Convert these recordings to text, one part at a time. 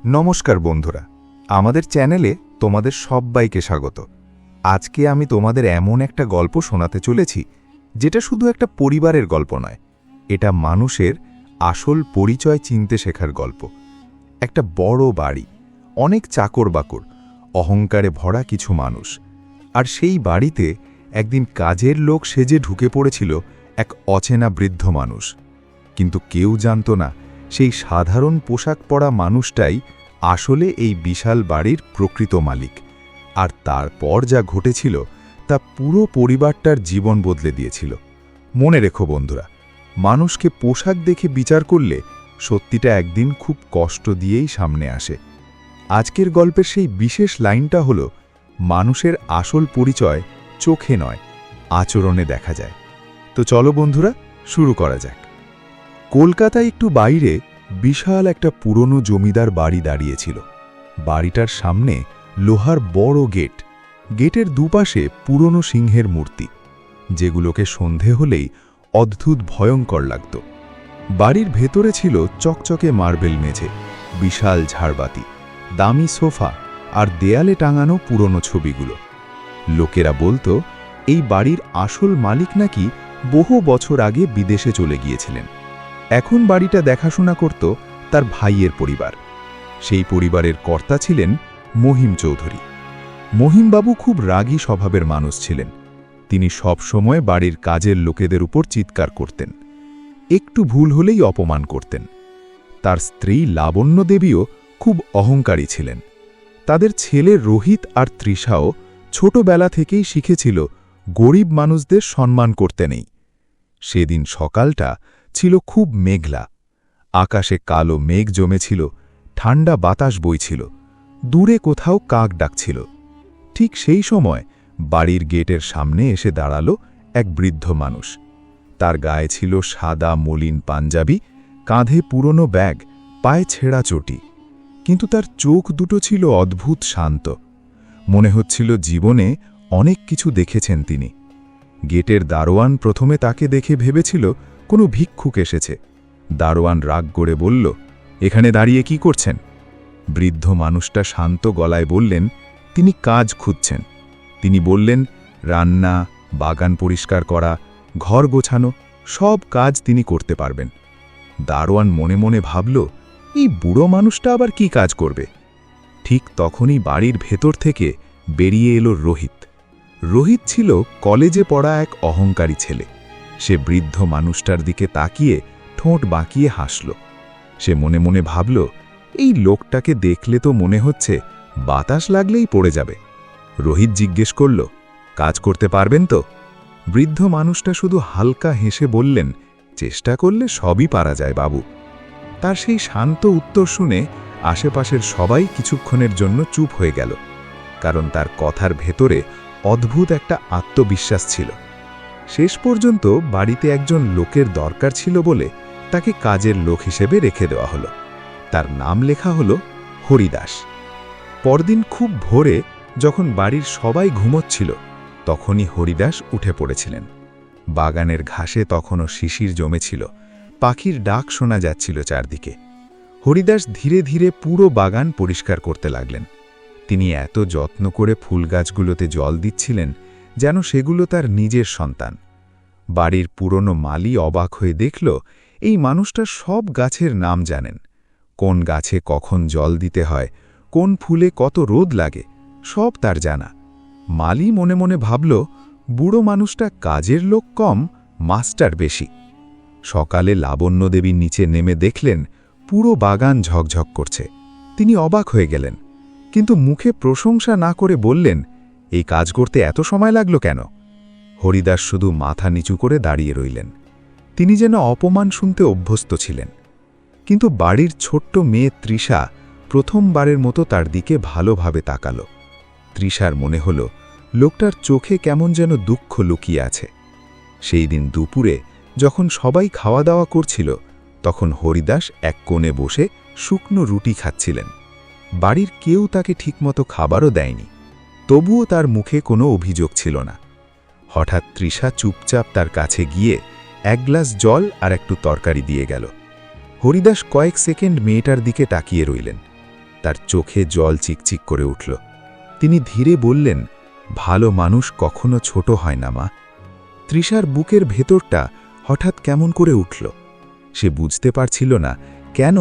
নমস্কার বন্ধুরা, আমাদের চ্যানেলে তোমাদের সবাইকে স্বাগত। আজকে আমি তোমাদের এমন একটা গল্প শোনাতে চলেছি যেটা শুধু একটা পরিবারের গল্প নয়, এটা মানুষের আসল পরিচয় চিনতে শেখার গল্প। একটা বড় বাড়ি, অনেক চাকর বাকর, অহংকারে ভরা কিছু মানুষ, আর সেই বাড়িতে একদিন কাজের লোক সেজে ঢুকে পড়েছিল এক অচেনা বৃদ্ধ মানুষ। কিন্তু কেউ জানত না সেই সাধারণ পোশাক পরা মানুষটাই আসলে এই বিশাল বাড়ির প্রকৃত মালিক। আর তারপর যা ঘটেছিল তা পুরো পরিবারটার জীবন বদলে দিয়েছিল। মনে রেখো বন্ধুরা, মানুষকে পোশাক দেখে বিচার করলে সত্যিটা একদিন খুব কষ্ট দিয়েই সামনে আসে। আজকের গল্পের সেই বিশেষ লাইনটা হলো, মানুষের আসল পরিচয় চোখে নয়, আচরণে দেখা যায়। তো চলো বন্ধুরা, শুরু করা যাক। কলকাতায় একটু বাইরে বিশাল একটা পুরনো জমিদার বাড়ি দাঁড়িয়েছিল। বাড়িটার সামনে লোহার বড় গেট, গেটের দুপাশে পুরনো সিংহের মূর্তি, যেগুলোকে সন্ধে হলেই অদ্ভুত ভয়ঙ্কর লাগত। বাড়ির ভেতরে ছিল চকচকে মার্বেল মেঝে, বিশাল ঝাড়বাতি, দামি সোফা আর দেয়ালে টাঙানো পুরনো ছবিগুলো। লোকেরা বলতো এই বাড়ির আসল মালিক নাকি বহু বছর আগে বিদেশে চলে গিয়েছিলেন। এখন বাড়িটা দেখাশোনা করত তার ভাইয়ের পরিবার। সেই পরিবারের কর্তা ছিলেন মহিম চৌধুরী। মহিমবাবু খুব রাগী স্বভাবের মানুষ ছিলেন। তিনি সব সময় বাড়ির কাজের লোকেদের উপর চিৎকার করতেন, একটু ভুল হলেই অপমান করতেন। তার স্ত্রী লাবণ্য দেবীও খুব অহংকারী ছিলেন। তাদের ছেলে রোহিত আর তৃষাও ছোটবেলা থেকেই শিখেছিল গরিব মানুষদের সম্মান করতে নেই। সেদিন সকালটা ছিল খুব মেঘলা, আকাশে কালো মেঘ জমেছিল, ঠান্ডা বাতাস বইছিল, দূরে কোথাও কাক ডাকছিল। ঠিক সেই সময় বাড়ির গেটের সামনে এসে দাঁড়ালো এক বৃদ্ধ মানুষ। তার গায়ে ছিল সাদা মলিন পাঞ্জাবি, কাঁধে পুরনো ব্যাগ, পায়ে ছেঁড়া চটি, কিন্তু তার চোখ দুটো ছিল অদ্ভুত শান্ত। মনে হচ্ছিল জীবনে অনেক কিছু দেখেছেন তিনি। গেটের দারোয়ান প্রথমে তাকে দেখে ভেবেছিল কোনো ভিক্ষুক এসেছে। দারোয়ান রাগ করে বলল, এখানে দাঁড়িয়ে কি করছেন? বৃদ্ধ মানুষটা শান্ত গলায় বললেন, তিনি কাজ খুঁজছেন। তিনি বললেন, রান্না, বাগান পরিষ্কার করা, ঘর গোছানো, সব কাজ তিনি করতে পারবেন। দারোয়ান মনে মনে ভাবল, এই বুড়ো মানুষটা আবার কি কাজ করবে? ঠিক তখনই বাড়ির ভেতর থেকে বেরিয়ে এলো রোহিত। রোহিত ছিল কলেজে পড়া এক অহংকারী ছেলে। সে বৃদ্ধ মানুষটার দিকে তাকিয়ে ঠোঁট বাঁকিয়ে হাসল। সে মনে মনে ভাবল, এই লোকটাকে দেখলে তো মনে হচ্ছে বাতাস লাগলেই পড়ে যাবে। রোহিত জিজ্ঞেস করল, কাজ করতে পারবেন তো? বৃদ্ধ মানুষটা শুধু হালকা হেসে বললেন, চেষ্টা করলে সবই পারা যায় বাবু। তার সেই শান্ত উত্তর শুনে আশেপাশের সবাই কিছুক্ষণের জন্য চুপ হয়ে গেল, কারণ তার কথার ভেতরে অদ্ভুত একটা আত্মবিশ্বাস ছিল। শেষ পর্যন্ত বাড়িতে একজন লোকের দরকার ছিল বলে তাকে কাজের লোক হিসেবে রেখে দেওয়া হলো। তার নাম লেখা হলো হরিদাস। পরদিন খুব ভোরে যখন বাড়ির সবাই ঘুমোচ্ছিল, তখনই হরিদাস উঠে পড়েছিলেন। বাগানের ঘাসে তখনও শিশির জমেছিল, পাখির ডাক শোনা যাচ্ছিল চারদিকে। হরিদাস ধীরে ধীরে পুরো বাগান পরিষ্কার করতে লাগলেন। তিনি এত যত্ন করে ফুল গাছগুলোতে জল দিচ্ছিলেন যেন সেগুলো তার নিজের সন্তান। বাড়ির পুরনো মালি অবাক হয়ে দেখল, এই মানুষটা সব গাছের নাম জানেন। কোন গাছে কখন জল দিতে হয়, কোন ফুলে কত রোদ লাগে, সব তার জানা। মালি মনে মনে ভাবল, বুড়ো মানুষটা কাজের লোক কম, মাস্টার বেশি। সকালে লাবণ্য দেবীর নিচে নেমে দেখলেন পুরো বাগান ঝকঝক করছে। তিনি অবাক হয়ে গেলেন, কিন্তু মুখে প্রশংসা না করে বললেন, এই কাজ করতে এত সময় লাগলো কেন? হরিদাস শুধু মাথা নিচু করে দাঁড়িয়ে রইলেন। তিনি যেন অপমান শুনতে অভ্যস্ত ছিলেন। কিন্তু বাড়ির ছোট্ট মেয়ে তৃষা প্রথমবারের মতো তার দিকে ভালোভাবে তাকাল। তৃষার মনে হল লোকটার চোখে কেমন যেন দুঃখ লুকিয়ে আছে। সেই দিন দুপুরে যখন সবাই খাওয়া দাওয়া করছিল, তখন হরিদাস এক কোণে বসে শুকনো রুটি খাচ্ছিলেন। বাড়ির কেউ তাকে ঠিকমতো খাবারও দেয়নি, তবুও তার মুখে কোনো অভিযোগ ছিল না। হঠাৎ তৃষা চুপচাপ তার কাছে গিয়ে এক গ্লাস জল আর একটু তরকারি দিয়ে গেল। হরিদাস কয়েক সেকেন্ড মেয়েটার দিকে তাকিয়ে রইলেন। তার চোখে জল চিকচিক করে উঠল। তিনি ধীরে বললেন, ভালো মানুষ কখনো ছোট হয় না মা। তৃষার বুকের ভেতরটা হঠাৎ কেমন করে উঠল। সে বুঝতে পারছিল না কেন,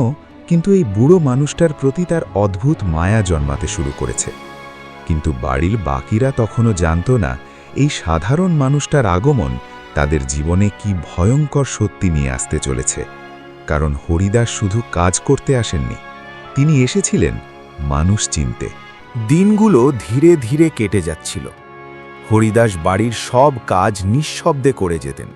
কিন্তু এই বুড়ো মানুষটার প্রতি তার অদ্ভুত মায়া জন্মাতে শুরু করেছে। কিন্তু বাড়ির বাকিরা তখনও জানত না এই সাধারণ মানুষটার আগমন তাদের জীবনে কি ভয়ঙ্কর সত্যি নিয়ে আসতে চলেছে। কারণ হরিদাস শুধু কাজ করতে আসেননি, তিনি এসেছিলেন মানুষ চিনতে। দিনগুলো ধীরে ধীরে কেটে যাচ্ছিল। হরিদাস বাড়ির সব কাজ নিঃশব্দে করে যেতেন।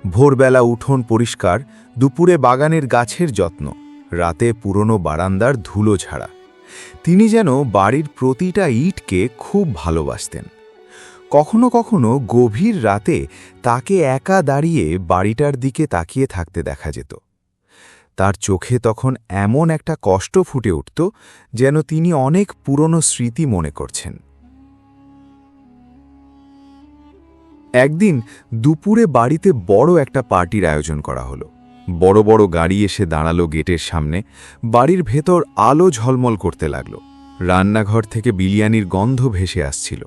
ভোরবেলা উঠোন পরিষ্কার, দুপুরে বাগানের গাছের যত্ন, রাতে পুরনো বারান্দার ধুলো ঝাড়া। তিনি যেন বাড়ির প্রতিটা ইটকে খুব ভালোবাসতেন। কখনো কখনো গভীর রাতে তাকে একা দাঁড়িয়ে বাড়িটার দিকে তাকিয়ে থাকতে দেখা যেত। তার চোখে তখন এমন একটা কষ্ট ফুটে উঠত, যেন তিনি অনেক পুরনো স্মৃতি মনে করছেন। একদিন দুপুরে বাড়িতে বড় একটা পার্টির আয়োজন করা হলো। বড় বড় গাড়ি এসে দাঁড়ালো গেটের সামনে। বাড়ির ভেতর আলো ঝলমল করতে লাগল। রান্নাঘর থেকে বিরিয়ানির গন্ধ ভেসে আসছিল।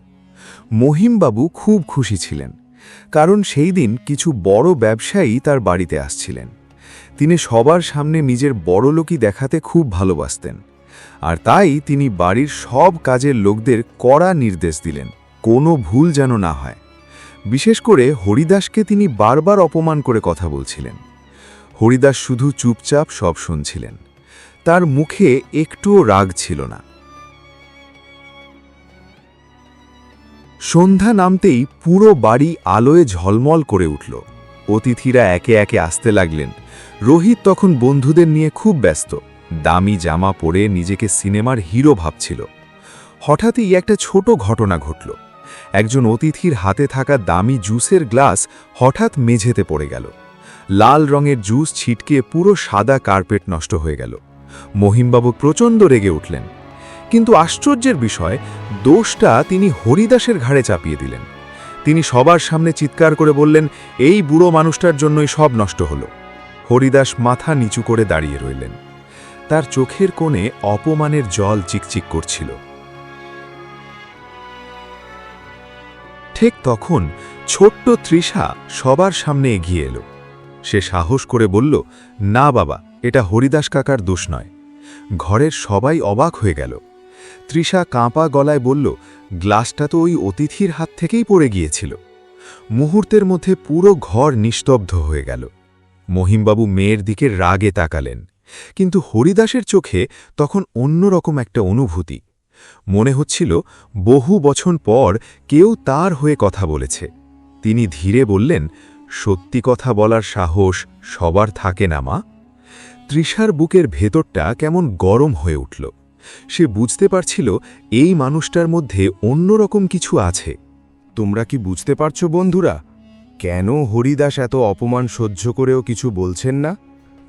মহিমবাবু খুব খুশি ছিলেন, কারণ সেই দিন কিছু বড় ব্যবসায়ী তার বাড়িতে আসছিলেন। তিনি সবার সামনে নিজের বড়লোকি দেখাতে খুব ভালোবাসতেন, আর তাই তিনি বাড়ির সব কাজের লোকদের কড়া নির্দেশ দিলেন, কোনো ভুল যেন না হয়। বিশেষ করে হরিদাসকে তিনি বারবার অপমান করে কথা বলছিলেন। হরিদাস শুধু চুপচাপ সব শুনছিলেন। তার মুখে একটুও রাগ ছিল না। সন্ধ্যা নামতেই পুরো বাড়ি আলোয় ঝলমল করে উঠল। অতিথিরা একে একে আসতে লাগলেন। রোহিত তখন বন্ধুদের নিয়ে খুব ব্যস্ত। দামি জামা পরে নিজেকে সিনেমার হিরো ভাবছিল। হঠাৎই একটা ছোট ঘটনা ঘটল। একজন অতিথির হাতে থাকা দামি জুসের গ্লাস হঠাৎ মেঝেতে পড়ে গেল। লাল রঙের জুস ছিটকে পুরো সাদা কার্পেট নষ্ট হয়ে গেল। মহিমবাবু প্রচণ্ড রেগে উঠলেন, কিন্তু আশ্চর্যের বিষয়, দোষটা তিনি হরিদাসের ঘাড়ে চাপিয়ে দিলেন। তিনি সবার সামনে চিৎকার করে বললেন, এই বুড়ো মানুষটার জন্যই সব নষ্ট হলো। হরিদাস মাথা নিচু করে দাঁড়িয়ে রইলেন। তার চোখের কোণে অপমানের জল চিকচিক করছিল। ঠিক তখন ছোট্ট তৃষা সবার সামনে এগিয়ে এলো। সে সাহস করে বলল, না বাবা, এটা হরিদাস কাকার দোষ নয়। ঘরের সবাই অবাক হয়ে গেল। তৃষা কাঁপা গলায় বলল, গ্লাসটা তো ওই অতিথির হাত থেকেই পড়ে গিয়েছিল। মুহূর্তের মধ্যে পুরো ঘর নিস্তব্ধ হয়ে গেল। মহিমবাবু মেয়ের দিকে রাগে তাকালেন, কিন্তু হরিদাসের চোখে তখন অন্যরকম একটা অনুভূতি। মনে হচ্ছিল বহু বছর পর কেউ তার হয়ে কথা বলেছে। তিনি ধীরে বললেন, সত্যি কথা বলার সাহস সবার থাকে না মা। তৃষার বুকের ভেতরটা কেমন গরম হয়ে উঠল। সে বুঝতে পারছিল এই মানুষটার মধ্যে অন্যরকম কিছু আছে। তোমরা কি বুঝতে পারছো বন্ধুরা, কেন হরিদাস এত অপমান সহ্য করেও কিছু বলছেন না?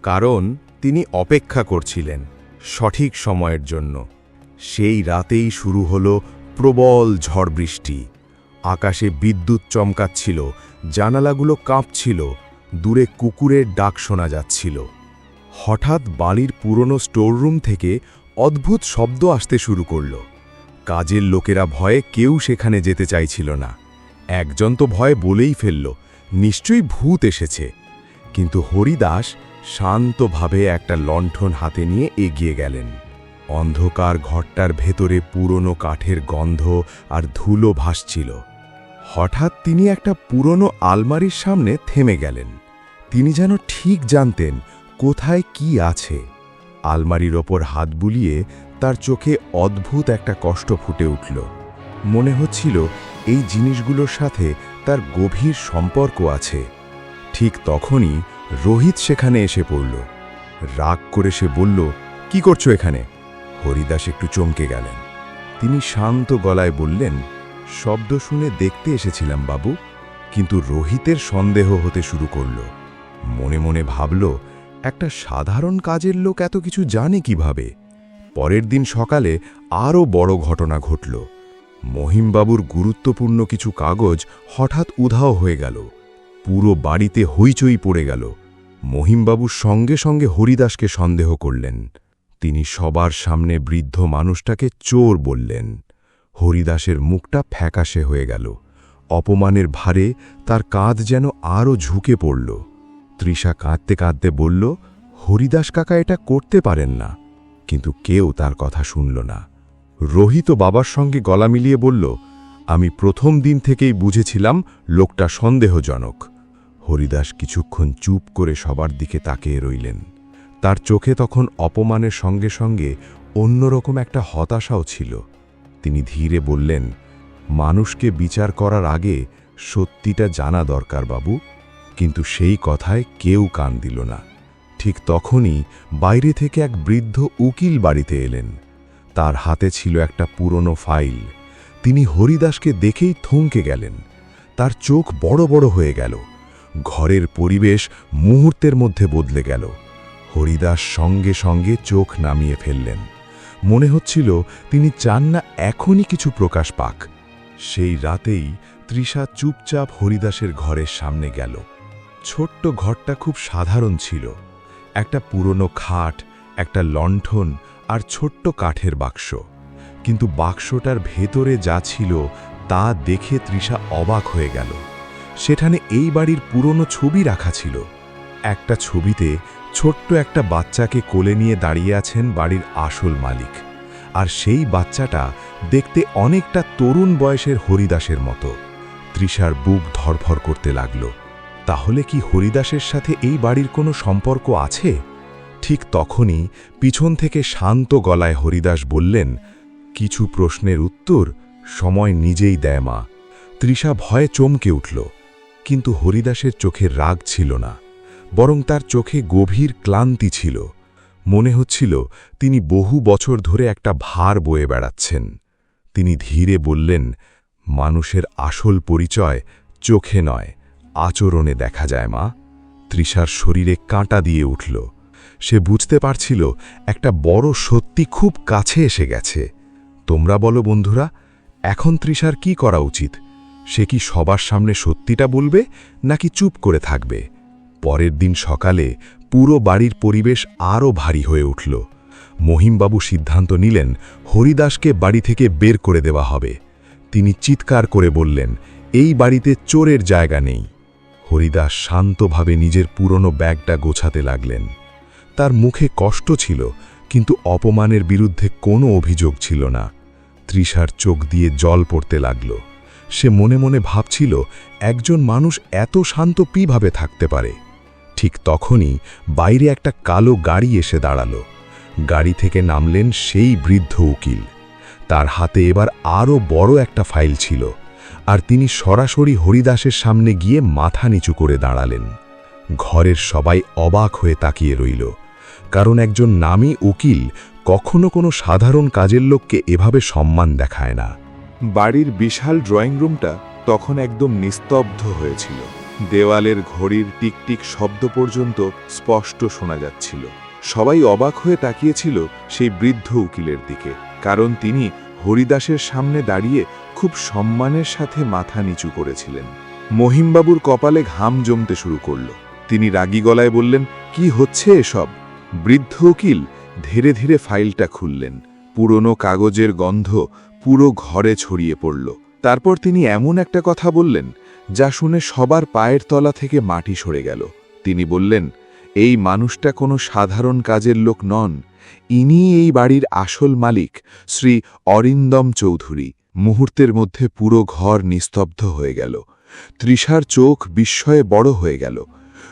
কারণ তিনি অপেক্ষা করছিলেন সঠিক সময়ের জন্য। সেই রাতেই শুরু হলো প্রবল ঝড় বৃষ্টি। আকাশে বিদ্যুৎ চমকাচ্ছিল, জানালাগুলো কাঁপছিল, দূরে কুকুরের ডাক শোনা যাচ্ছিল। হঠাৎ বাড়ির পুরনো স্টোররুম থেকে অদ্ভুত শব্দ আসতে শুরু করল। কাজের লোকেরা ভয়ে কেউ সেখানে যেতে চাইছিল না। একজন তো ভয়ে বলেই ফেলল, নিশ্চয়ই ভূত এসেছে। কিন্তু হরিদাস শান্তভাবে একটা লণ্ঠন হাতে নিয়ে এগিয়ে গেলেন। অন্ধকার ঘরটার ভেতরে পুরনো কাঠের গন্ধ আর ধুলো ভাসছিল। হঠাৎ তিনি একটা পুরনো আলমারির সামনে থেমে গেলেন। তিনি যেন ঠিক জানতেন কোথায় কি আছে। আলমারির ওপর হাত বুলিয়ে তার চোখে অদ্ভুত একটা কষ্ট ফুটে উঠল। মনে হচ্ছিল এই জিনিসগুলোর সাথে তার গভীর সম্পর্ক আছে। ঠিক তখনই রোহিত সেখানে এসে পড়ল। রাগ করে সে বলল, কি করছো এখানে? হরিদাস একটু চমকে গেলেন। তিনি শান্ত গলায় বললেন, শব্দ শুনে দেখতে এসেছিলাম বাবু। কিন্তু রোহিতের সন্দেহ হতে শুরু করল। মনে মনে ভাবল, একটা সাধারণ কাজের লোক এত কিছু জানে কিভাবে? পরের দিন সকালে আরও বড় ঘটনা ঘটল। মহিমবাবুর গুরুত্বপূর্ণ কিছু কাগজ হঠাৎ উধাও হয়ে গেল। পুরো বাড়িতে হইচই পড়ে গেল। মহিমবাবু সঙ্গে সঙ্গে হরিদাসকে সন্দেহ করলেন। তিনি সবার সামনে বৃদ্ধ মানুষটাকে চোর বললেন। হরিদাসের মুখটা ফ্যাকাশে হয়ে গেল। অপমানের ভারে তার কাঁধ যেন আরও ঝুঁকে পড়ল। তৃষা কাঁদতে কাঁদতে বলল, হরিদাস কাকা এটা করতে পারেন না। কিন্তু কেউ তার কথা শুনল না। রোহিত বাবার সঙ্গে গলা মিলিয়ে বলল, আমি প্রথম দিন থেকেই বুঝেছিলাম লোকটা সন্দেহজনক। হরিদাস কিছুক্ষণ চুপ করে সবার দিকে তাকিয়ে রইলেন। তার চোখে তখন অপমানের সঙ্গে সঙ্গে অন্যরকম একটা হতাশাও ছিল। তিনি ধীরে বললেন, মানুষকে বিচার করার আগে সত্যিটা জানা দরকার বাবু। কিন্তু সেই কথায় কেউ কান দিল না। ঠিক তখনই বাইরে থেকে এক বৃদ্ধ উকিল বাড়িতে এলেন। তার হাতে ছিল একটা পুরনো ফাইল। তিনি হরিদাসকে দেখেই থমকে গেলেন। তার চোখ বড় বড় হয়ে গেল। ঘরের পরিবেশ মুহূর্তের মধ্যে বদলে গেল। হরিদাস সঙ্গে সঙ্গে চোখ নামিয়ে ফেললেন। মনে হচ্ছিল তিনি চান না এখনই কিছু প্রকাশ পাক। সেই রাতেই তৃষা চুপচাপ হরিদাসের ঘরের সামনে গেল। ছোট্ট ঘরটা খুব সাধারণ ছিল। একটা পুরনো খাট, একটা লণ্ঠন আর ছোট্ট কাঠের বাক্স। কিন্তু বাক্সটার ভেতরে যা ছিল তা দেখে তৃষা অবাক হয়ে গেল। সেখানে এই বাড়ির পুরনো ছবি রাখা ছিল। একটা ছবিতে ছোট্ট একটা বাচ্চাকে কোলে নিয়ে দাঁড়িয়ে আছেন বাড়ির আসল মালিক। আর সেই বাচ্চাটা দেখতে অনেকটা তরুণ বয়সের হরিদাসের মতো। তৃষার বুক ধরফর করতে লাগল। তাহলে কি হরিদাসের সাথে এই বাড়ির কোনো সম্পর্ক আছে? ঠিক তখনই পিছন থেকে শান্ত গলায় হরিদাস বললেন, কিছু প্রশ্নের উত্তর সময় নিজেই দেয় মা। তৃষা ভয়ে চমকে উঠল। কিন্তু হরিদাসের চোখে রাগ ছিল না, বরং তার চোখে গভীর ক্লান্তি ছিল। মনে হচ্ছিল তিনি বহু বছর ধরে একটা ভার বয়ে বেড়াচ্ছেন। তিনি ধীরে বললেন, মানুষের আসল পরিচয় চোখে নয়, আচরণে দেখা যায় মা। তৃষার শরীরে কাঁটা দিয়ে উঠল। সে বুঝতে পারছিল একটা বড় সত্যি খুব কাছে এসে গেছে। তোমরা বলো বন্ধুরা, এখন তৃষার কি করা উচিত? সে কি সবার সামনে সত্যিটা বলবে, নাকি চুপ করে থাকবে? পরের দিন সকালে পুরো বাড়ির পরিবেশ আরও ভারী হয়ে উঠল। মহিমবাবু সিদ্ধান্ত নিলেন হরিদাসকে বাড়ি থেকে বের করে দেওয়া হবে। তিনি চিৎকার করে বললেন, এই বাড়িতে চোরের জায়গা নেই। হরিদাস শান্তভাবে নিজের পুরনো ব্যাগটা গোছাতে লাগলেন। তার মুখে কষ্ট ছিল, কিন্তু অপমানের বিরুদ্ধে কোনো অভিযোগ ছিল না। তৃষার চোখ দিয়ে জল পড়তে লাগল। সে মনে মনে ভাবছিল, একজন মানুষ এত শান্ত কিভাবে থাকতে পারে। ঠিক তখনই বাইরে একটা কালো গাড়ি এসে দাঁড়ালো। গাড়ি থেকে নামলেন সেই বৃদ্ধ উকিল। তার হাতে এবার আরও বড় একটা ফাইল ছিল, আর তিনি সরাসরি হরিদাসের সামনে গিয়ে মাথা নিচু করে দাঁড়ালেন। ঘরের সবাই অবাক হয়ে তাকিয়ে রইল, কারণ একজন নামী উকিল কখনো কোনো সাধারণ কাজের লোককে এভাবে সম্মান দেখায় না। বাড়ির বিশাল ড্রয়িং রুমটা তখন একদম নিস্তব্ধ হয়েছিল। দেওয়ালের ঘড়ির টিকটিক শব্দ পর্যন্ত স্পষ্ট শোনা যাচ্ছিল। সবাই অবাক হয়ে তাকিয়েছিল সেই বৃদ্ধ উকিলের দিকে, কারণ তিনি হরিদাসের সামনে দাঁড়িয়ে খুব সম্মানের সাথে মাথা নিচু করেছিলেন। মহিমবাবুর কপালে ঘাম জমতে শুরু করল। তিনি রাগী গলায় বললেন, কি হচ্ছে এসব? বৃদ্ধ উকিল ধীরে ধীরে ফাইলটা খুললেন। পুরনো কাগজের গন্ধ পুরো ঘরে ছড়িয়ে পড়ল। তারপর তিনি এমন একটা কথা বললেন যা শুনে সবার পায়ের তলা থেকে মাটি সরে গেল। তিনি বললেন, এই মানুষটা কোনো সাধারণ কাজের লোক নন। ইনি এই বাড়ির আসল মালিক, শ্রী অরিন্দম চৌধুরী। মুহূর্তের মধ্যে পুরো ঘর নিস্তব্ধ হয়ে গেল। তৃষার চোখ বিস্ময়ে বড় হয়ে গেল।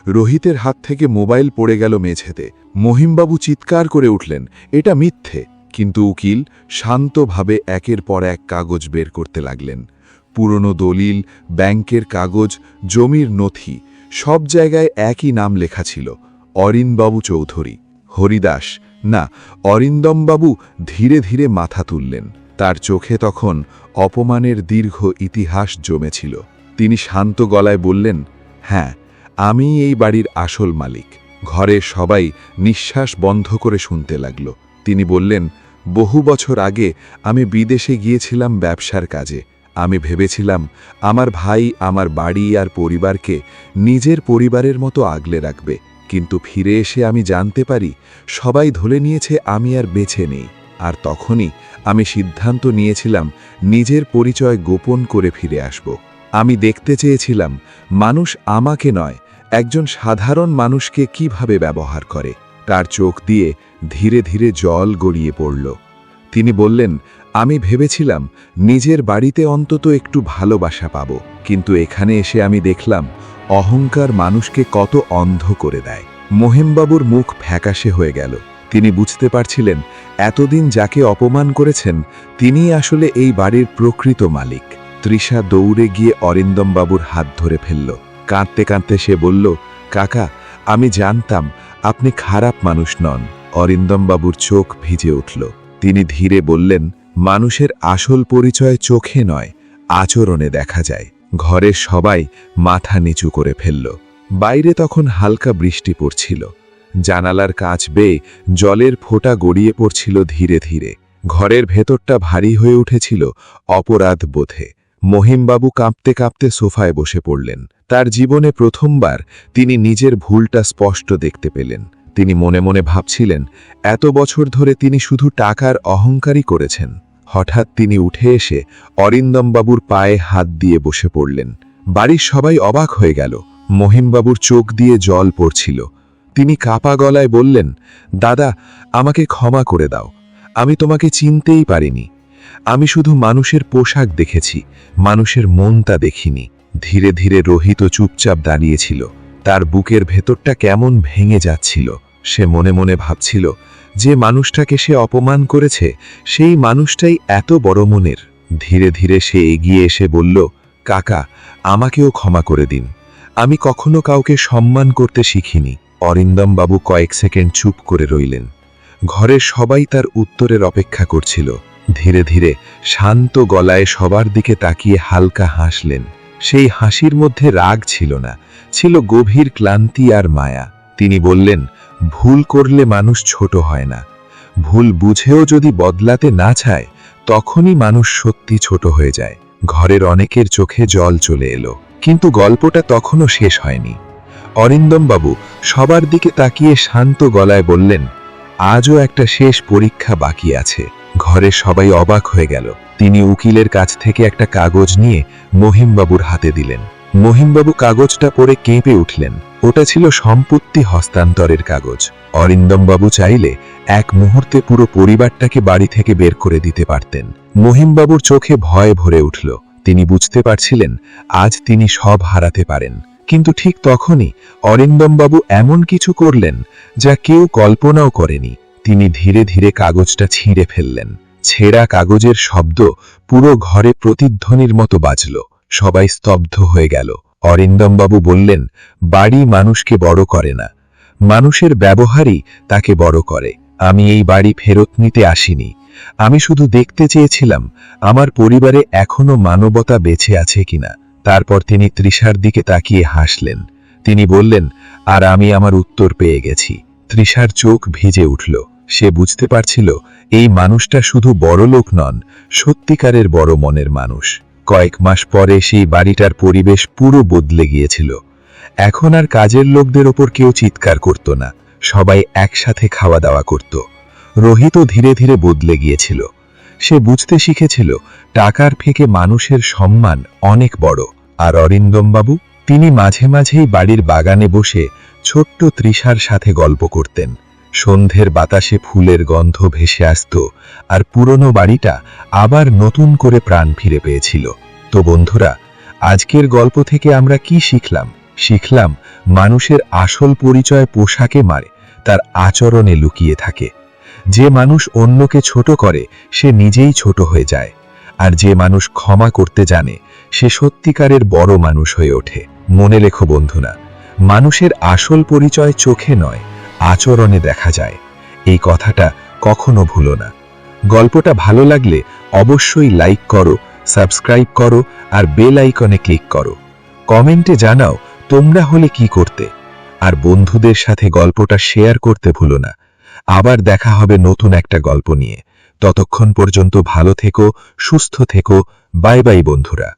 রোহিতের হাত থেকে মোবাইল পড়ে গেল মেঝেতে। মহিমবাবু চিৎকার করে উঠলেন, এটা মিথ্যে। কিন্তু উকিল শান্তভাবে একের পর এক কাগজ বের করতে লাগলেন। পুরনো দলিল, ব্যাংকের কাগজ, জমির নথি, সব জায়গায় একই নাম লেখা ছিল, অরিন্দমবাবু চৌধুরী। হরিদাস না, অরিন্দমবাবু ধীরে ধীরে মাথা তুললেন। তার চোখে তখন অপমানের দীর্ঘ ইতিহাস জমেছিল। তিনি শান্ত গলায় বললেন, হ্যাঁ, আমি এই বাড়ির আসল মালিক। ঘরে সবাই নিঃশ্বাস বন্ধ করে শুনতে লাগল। তিনি বললেন, বহু বছর আগে আমি বিদেশে গিয়েছিলাম ব্যবসার কাজে। আমি ভেবেছিলাম আমার ভাই আমার বাড়ি আর পরিবারকে নিজের পরিবারের মতো আগলে রাখবে। কিন্তু ফিরে এসে আমি জানতে পারি সবাই ধরে নিয়েছে আমি আর বেঁচে নেই। আর তখনই আমি সিদ্ধান্ত নিয়েছিলাম নিজের পরিচয় গোপন করে ফিরে আসব। আমি দেখতে চেয়েছিলাম মানুষ আমাকে নয়, একজন সাধারণ মানুষকে কিভাবে ব্যবহার করে। তার চোখ দিয়ে ধীরে ধীরে জল গড়িয়ে পড়ল। তিনি বললেন, আমি ভেবেছিলাম নিজের বাড়িতে অন্তত একটু ভালোবাসা পাব, কিন্তু এখানে এসে আমি দেখলাম অহংকার মানুষকে কত অন্ধ করে দেয়। মহিমবাবুর মুখ ফ্যাকাশে হয়ে গেল। তিনি বুঝতে পারছিলেন এতদিন যাকে অপমান করেছেন তিনিই আসলে এই বাড়ির প্রকৃত মালিক। তৃষা দৌড়ে গিয়ে অরিন্দমবাবুর হাত ধরে ফেলল। কাঁদতে কাঁদতে সে বলল, কাকা, আমি জানতাম আপনি খারাপ মানুষ নন। অরিন্দমবাবুর চোখ ভিজে উঠল। তিনি ধীরে বললেন, মানুষের আসল পরিচয় চোখে নয়, আচরণে দেখা যায়। ঘরের সবাই মাথা নিচু করে ফেলল। বাইরে তখন হালকা বৃষ্টি পড়ছিল। জানালার কাঁচ বেয়ে জলের ফোঁটা গড়িয়ে পড়ছিল ধীরে ধীরে। ঘরের ভেতরটা ভারী হয়ে উঠেছিল অপরাধ বোধে। মহিমবাবু কাঁপতে কাঁপতে সোফায় বসে পড়লেন। তার জীবনে প্রথমবার তিনি নিজের ভুলটা স্পষ্ট দেখতে পেলেন। তিনি মনে মনে ভাবছিলেন এত বছর ধরে তিনি শুধু টাকার অহংকারই করেছেন। হঠাৎ তিনি উঠে এসে অরিন্দমবাবুর পায়ে হাত দিয়ে বসে পড়লেন। বাড়ির সবাই অবাক হয়ে গেল। মহিমবাবুর চোখ দিয়ে জল পড়ছিল। তিনি কাপা গলায় বললেন, দাদা, আমাকে ক্ষমা করে দাও। আমি তোমাকে চিনতেই পারিনি। আমি শুধু মানুষের পোশাক দেখেছি, মানুষের মনটা দেখিনি। ধীরে ধীরে রোহিত চুপচাপ দাঁড়িয়েছিল। তার বুকের ভেতরটা কেমন ভেঙে যাচ্ছিল। সে মনে মনে ভাবছিল যে মানুষটাকে সে অপমান করেছে সেই মানুষটাই এত বড় মনের। ধীরে ধীরে সে এগিয়ে এসে বলল, কাকা, আমাকেও ক্ষমা করে দিন। আমি কখনো কাউকে সম্মান করতে শিখিনি। অরিন্দমবাবু কয়েক সেকেন্ড চুপ করে রইলেন। ঘরের সবাই তার উত্তরের অপেক্ষা করছিল। ধীরে ধীরে শান্ত গলায় সবার দিকে তাকিয়ে হালকা হাসলেন। সেই হাসির মধ্যে রাগ ছিল না, ছিল গভীর ক্লান্তি আর মায়া। তিনি বললেন, ভুল করলে মানুষ ছোট হয় না। ভুল বুঝেও যদি বদলাতে না চায় তখনই মানুষ সত্যি ছোট হয়ে যায়। ঘরের অনেকের চোখে জল চলে এলো, কিন্তু গল্পটা তখনও শেষ হয়নি। অরিন্দমবাবু সবার দিকে তাকিয়ে শান্ত গলায় বললেন, আজও একটা শেষ পরীক্ষা বাকি আছে। ঘরের সবাই অবাক হয়ে গেল। তিনি উকিলের কাছ থেকে একটা কাগজ নিয়ে মহিমবাবুর হাতে দিলেন। মহিমবাবু কাগজটা পড়ে কেঁপে উঠলেন। ওটা ছিল সম্পত্তি হস্তান্তরের কাগজ। অরিন্দমবাবু চাইলে এক মুহূর্তে পুরো পরিবারটাকে বাড়ি থেকে বের করে দিতে পারতেন। মহিমবাবুর চোখে ভয় ভরে উঠল। তিনি বুঝতে পারছিলেন আজ তিনি সব হারাতে পারেন। কিন্তু ঠিক তখনই অরিন্দমবাবু এমন কিছু করলেন যা কেউ কল্পনাও করেনি। তিনি ধীরে ধীরে কাগজটা ছিঁড়ে ফেললেন। ছেঁড়া কাগজের শব্দ পুরো ঘরে প্রতিধ্বনির মতো বাজল। সবাই স্তব্ধ হয়ে গেল। অরিন্দমবাবু বললেন, বাড়ি মানুষকে বড় করে না, মানুষের ব্যবহারই তাকে বড় করে। আমি এই বাড়ি ফেরত নিতে আসিনি। আমি শুধু দেখতে চেয়েছিলাম আমার পরিবারে এখনো মানবতা বেঁচে আছে কিনা। তারপর তিনি তৃষার দিকে তাকিয়ে হাসলেন। তিনি বললেন, আর আমি আমার উত্তর পেয়ে গেছি। তৃষার চোখ ভিজে উঠল। সে বুঝতে পারছিল এই মানুষটা শুধু বড় লোক নন, সত্যিকারের বড় মনের মানুষ। কয়েক মাস পরে সেই বাড়িটার পরিবেশ পুরো বদলে গিয়েছিল। এখন আর কাজের লোকদের ওপর কেউ চিৎকার করত না, সবাই একসাথে খাওয়া দাওয়া করত। রোহিতও ধীরে ধীরে বদলে গিয়েছিল। সে বুঝতে শিখেছিল টাকার থেকে মানুষের সম্মান অনেক বড়। আর অরিন্দমবাবু, তিনি মাঝে মাঝেই বাড়ির বাগানে বসে ছোট্ট তৃষার সাথে গল্প করতেন। সন্ধ্যের বাতাসে ফুলের গন্ধ ভেসে আসত, আর পুরনো বাড়িটা আবার নতুন করে প্রাণ ফিরে পেয়েছিল। তো বন্ধুরা, আজকের গল্প থেকে আমরা কি শিখলাম? শিখলাম মানুষের আসল পরিচয় পোশাকে মারে, তার আচরণে লুকিয়ে থাকে। যে মানুষ অন্যকে ছোট করে সে নিজেই ছোট হয়ে যায়, আর যে মানুষ ক্ষমা করতে জানে সে সত্যিকারের বড় মানুষ হয়ে ওঠে। মনে রেখো বন্ধুরা, মানুষের আসল পরিচয় চোখে নয়, আচরণে দেখা যায়। এই কথাটা কখনো ভুলো না। গল্পটা ভালো লাগলে অবশ্যই লাইক করো, সাবস্ক্রাইব করো আর বেল আইকনে ক্লিক করো। কমেন্টে জানাও তোমরা হলে কি করতে, আর বন্ধুদের সাথে গল্পটা শেয়ার করতে ভুলো না। আবার দেখা হবে নতুন একটা গল্প নিয়ে। ততক্ষণ পর্যন্ত ভালো থেকো, সুস্থ থেকো। বাই বাই বন্ধুরা।